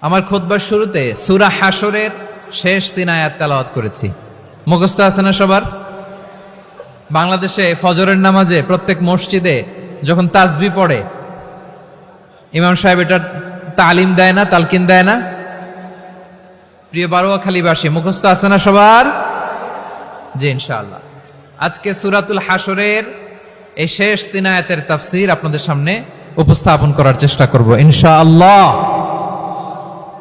আমার খুতবার শুরুতে সূরা হাশরের শেষ 3 আয়াত তেলাওয়াত করেছি। মুখস্থ আছে না সবার? বাংলাদেশে ফজরের নামাজে প্রত্যেক মসজিদে যখন তাসবিহ পড়ে ইমাম সাহেব এটা তালিম দেয় না, তালকিন দেয় না? প্রিয় বারোয়াখালীবাসী, মুখস্থ আছে না সবার? জি ইনশাআল্লাহ। আজকে সূরাতুল হাশরের এই শেষ 3 আয়াতের তাফসীর আপনাদের সামনে উপস্থাপন করার চেষ্টা করব ইনশাআল্লাহ।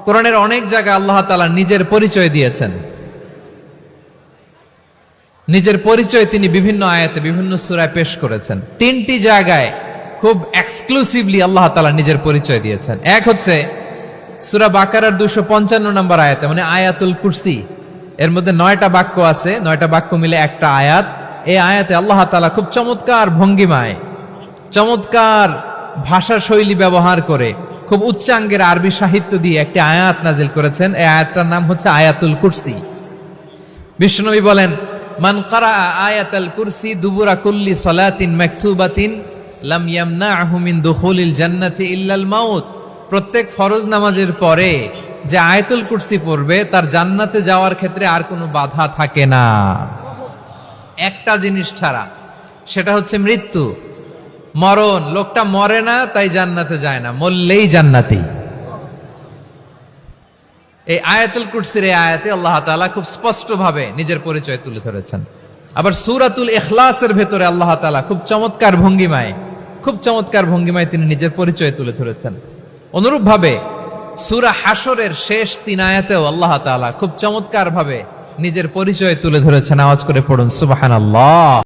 কোরআনের অনেক জায়গায় আল্লাহ তাআলা নিজের পরিচয় দিয়েছেন। নিজের পরিচয় তিনি বিভিন্ন আয়াতে বিভিন্ন সূরায় পেশ করেছেন। 3টি জায়গায় খুব এক্সক্লুসিভলি আল্লাহ তাআলা নিজের পরিচয় দিয়েছেন। এক হচ্ছে সূরা বাকারার 255 নম্বর আয়াতে, মানে আয়াতুল কুরসি। এর মধ্যে 9টা বাক্য আছে, 9টা বাক্য মিলে একটা আয়াত। এই আয়াতে আল্লাহ তাআলা খুব চমৎকার ভঙ্গিমায়, চমৎকার ভাষা শৈলী ব্যবহার করে, খুব উচ্চাঙ্গের আরবি সাহিত্য দিয়ে একটি আয়াত নাজিল করেছেন। এই আয়াতটার নাম হচ্ছে আয়াতুল কুরসি। বিশ্বনবী বলেন, মান ক্বারা আয়াতুল কুরসি দুবুরা কুল্লি সালাতিন মাকতুবাতিন লাম ইয়ামনাহু মিন দুখুলিল জান্নাতি ইল্লাল মাউত। প্রত্যেক ফরজ নামাজের পরে যে আয়াতুল কুরসি পড়বে তার জান্নাতে যাওয়ার ক্ষেত্রে আর কোনো বাধা থাকে না, একটা জিনিস ছাড়া, সেটা হচ্ছে মৃত্যু, মরণ। লোকটা মরে না তাই জান্নাতে যায় না, মরলেই জান্নাতি। এই আয়াতুল কুরসির এই আয়াতে আল্লাহ তাআলা খুব স্পষ্টভাবে নিজের পরিচয় তুলে ধরেছেন। আবার সূরাতুল ইখলাসের ভেতরে আল্লাহ তাআলা খুব চমৎকার ভঙ্গিমায় তিনি নিজের পরিচয় তুলে ধরেছেন। অনুরূপভাবে সূরা হাশরের শেষ 3 আয়াতেও আল্লাহ তাআলা খুব চমৎকার ভাবে নিজের পরিচয় তুলে ধরেছেন। আওয়াজ করে পড়ুন সুবহানাল্লাহ।